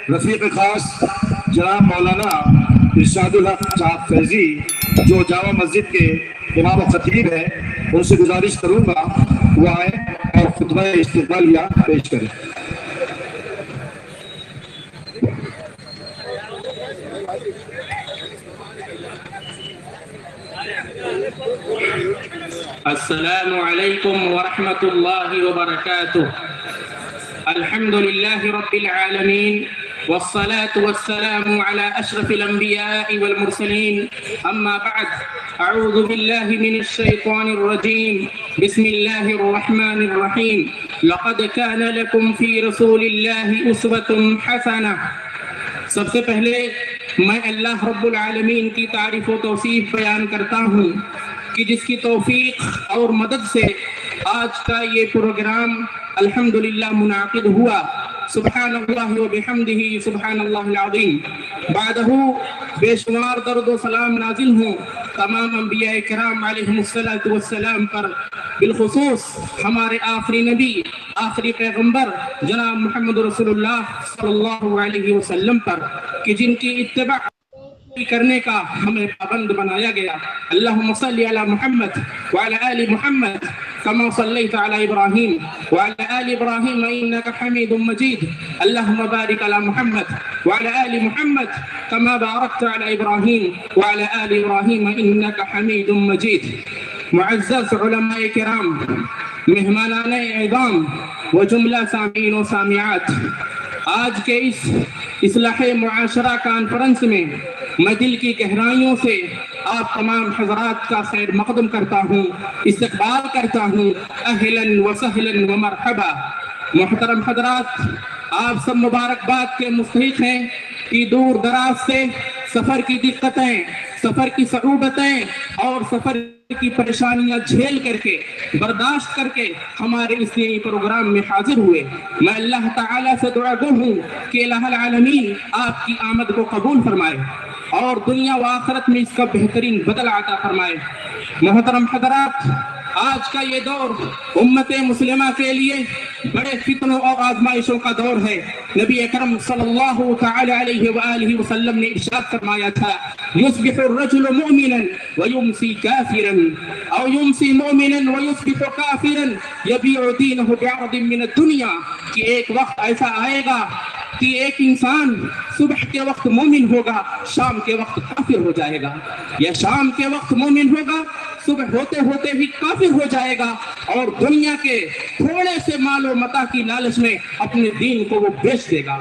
رفیق خاص جناب مولانا ارشاد الحق صاحب فیضی جو جامع مسجد کے امام و خطیب ہیں، ان سے گزارش کروں گا وہ آئیں اور خطبہ استقبالیہ پیش کریں۔ السلام علیکم ورحمۃ اللہ وبرکاتہ۔ الحمد للہ رب العالمین والصلاة والسلام على أشرف الأنبياء والمرسلين، أما بعد، أعوذ بالله من الشيطان الرجيم، بسم الله الرحمن الرحيم، لقد كان لكم في رسول الله أسوة حسنة۔ سب سے پہلے میں اللہ رب العالمین کی تعریف و توصیف بیان کرتا ہوں کہ جس کی توفیق اور مدد سے آج کا یہ پروگرام الحمدللہ منعقد ہوا۔ سبحان اللہ و بحمدہ سبحان اللہ العظیم۔ بعدہ بے شمار درد و سلام نازل ہوں تمام انبیاء کرام علیہم السلام پر، بالخصوص ہمارے آخری نبی آخری پیغمبر جناب محمد رسول اللہ صلی اللہ علیہ وسلم پر، کہ جن کی اتباع کرنے کا ہمیں پابند بنایا گیا۔ اللہم صلی علی محمد وعلی آل محمد كما صليت على إبراهيم وعلى آل إبراهيم إنك حميد مجيد، اللهم بارك على محمد وعلى آل محمد كما باركت على إبراهيم وعلى آل إبراهيم إنك حميد مجيد۔ معزز علماء کرام، مہمانان اعظام و جملہ سامعین و سامعات، آج کے اس اصلاح معاشرہ کانفرنس میں میں دل کی گہرائیوں سے آپ تمام حضرات کا خیر مقدم کرتا ہوں، استقبال کرتا ہوں، اہلا و سہلا و مرحبا۔ محترم حضرات، آپ سب مبارکباد کے مستحق ہیں کہ دور دراز سے سفر کی دقتیں، سفر کی صعوبتیں اور سفر کی پریشانیاں جھیل کر کے، برداشت کر کے ہمارے اس دینی پروگرام میں حاضر ہوئے۔ میں اللہ تعالیٰ سے دعا گو ہوں کہ الہ العالمین آپ کی آمد کو قبول فرمائے اور دنیا و آخرت میں اس کا بہترین بدل عطا فرمائے۔ محترم حضرات، آج کا یہ دور امت مسلمہ کے لیے بڑے فتنوں اور آزمائشوں کا دور ہے۔ نبی اکرم صلی اللہ تعالی علیہ وآلہ وسلم نے ارشاد فرمایا تھا، یصبح الرجل مؤمنا ویمسی کافرا او یمسی مؤمنا ویصبح کافرا یبیع دینہ بعرض من الدنیا، کہ ایک وقت ایسا آئے گا کہ ایک انسان صبح کے وقت مومن ہوگا، شام کے وقت کافر ہو جائے گا، یا شام کے وقت مومن ہوگا، صبح ہوتے ہوتے ہی کافر ہو جائے گا، اور دنیا کے تھوڑے سے مال و متاع کی لالچ میں اپنے دین کو وہ بیچ دے گا۔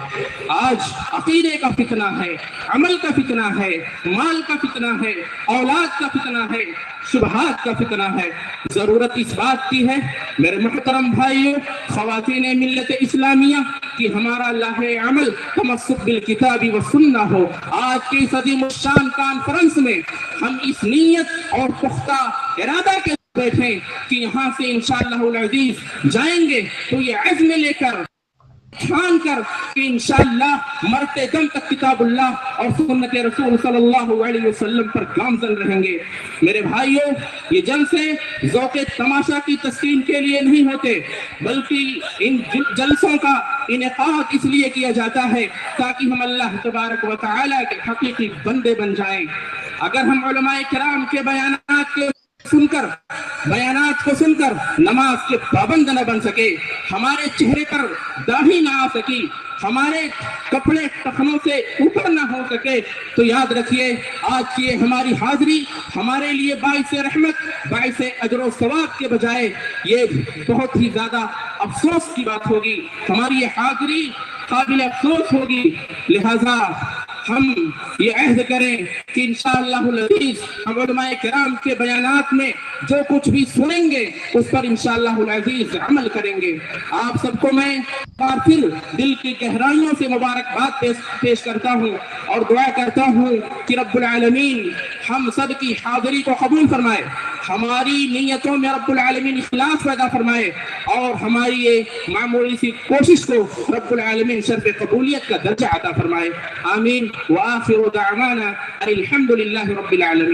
آج عقیدے کا فتنہ ہے، عمل کا فتنہ ہے، مال کا فتنہ ہے، اولاد کا فتنہ ہے، شبہات کا فتنہ ہے۔ ضرورت اس بات کی ہے میرے محترم بھائیوں، خواتین ملت اسلامیہ، کہ ہمارا لاہے عمل تمسک بالکتاب و سنہ ہو۔ آج کی اس عظیم الشان کانفرنس میں ہم اس نیت اور پختہ ارادہ کے بیٹھیں کہ یہاں سے انشاءاللہ العزیز جائیں گے تو یہ عزم لے کر ٹھان کر کہ انشاءاللہ مرتے دم تک کتاب اللہ اور سنت رسول صلی اللہ علیہ وسلم پر گامزن رہیں گے۔ میرے بھائیوں، یہ جلسے ذوق تماشا کی تسکین کے لیے نہیں ہوتے، بلکہ ان جلسوں کا انعقاد اس لیے کیا جاتا ہے تاکہ ہم اللہ تبارک و تعالیٰ کے حقیقی بندے بن جائیں۔ اگر ہم علماء کرام کے بیانات کو سن کر نماز کے پابند نہ بن سکے، ہمارے چہرے پر داڑھی نہ آ سکی، ہمارے کپڑے ٹخنوں سے اوپر نہ ہو سکے، تو یاد رکھیے آج کی ہماری حاضری ہمارے لیے باعث رحمت، باعث اجر و ثواب کے بجائے یہ بہت ہی زیادہ افسوس کی بات ہوگی۔ ہماری یہ حاضری قابل افسوس ہوگی، لہذا ہم یہ عہد کریں کہ انشاءاللہ العزیز ہم علماء کرام کے بیانات میں جو کچھ بھی سنیں گے اس پر انشاءاللہ العزیز عمل کریں گے۔ آپ سب کو میں بار پھر دل کی گہرائیوں سے مبارکباد پیش کرتا ہوں اور دعا کرتا ہوں کہ رب العالمین ہم سب کی حاضری کو قبول فرمائے، ہماری نیتوں میں رب العالمین اخلاص پیدا فرمائے، اور ہماری یہ معمولی سی کوشش کو رب العالمین شرف قبولیت کا درجہ عطا فرمائے۔ آمین۔ وآخر دعوانا الحمد للہ رب العالمین۔